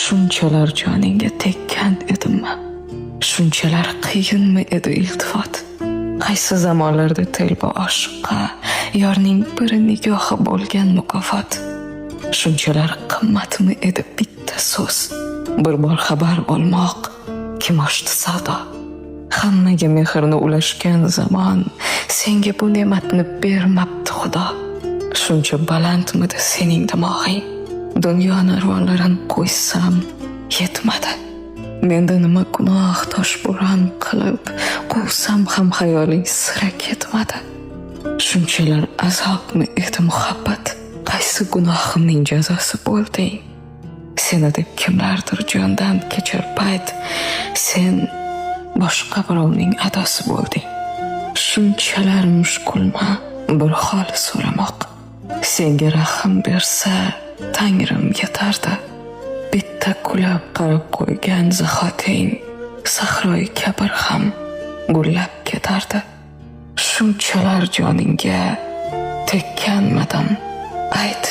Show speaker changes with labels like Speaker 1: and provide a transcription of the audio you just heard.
Speaker 1: Shunchalar joningga tekkan edimmi? Shunchalar qiyinmi edi iltifot? Qaysi zamonlarda telba oshiqqa yorning bir nigohi bo'lgan mukofot? Shunchalar qimmatmi edi bitta so'z? Bir bor xabar olmoq kim ochdi savdo? Hammaga mehrni ulashgan zamon senga bu ne'matni bermabdi Xudo. Shuncha balandmidi sening dimog'ing? Dunyo narvonlarini qo'ysam yetmadi. Menda nima gunoh toshbo'ron qilib quvsam ham hayoling sira ketmadi. Shunchalar azobmi edi muhabbat? Qaysi gunohimning jazosi bo'lding? Seni deb kimlardir jondan kechir payt, sen boshqa birovning adosi bo'lding. Shunchalar mushkulma bir hol so'ramoq. Senga rahim bersa Tangrim yetardi. Bitta kulab qarab qo'ygan zahoting sahroy kabir ham gullab ketardi. Shunchalar joningga tekkanmadim, ayt.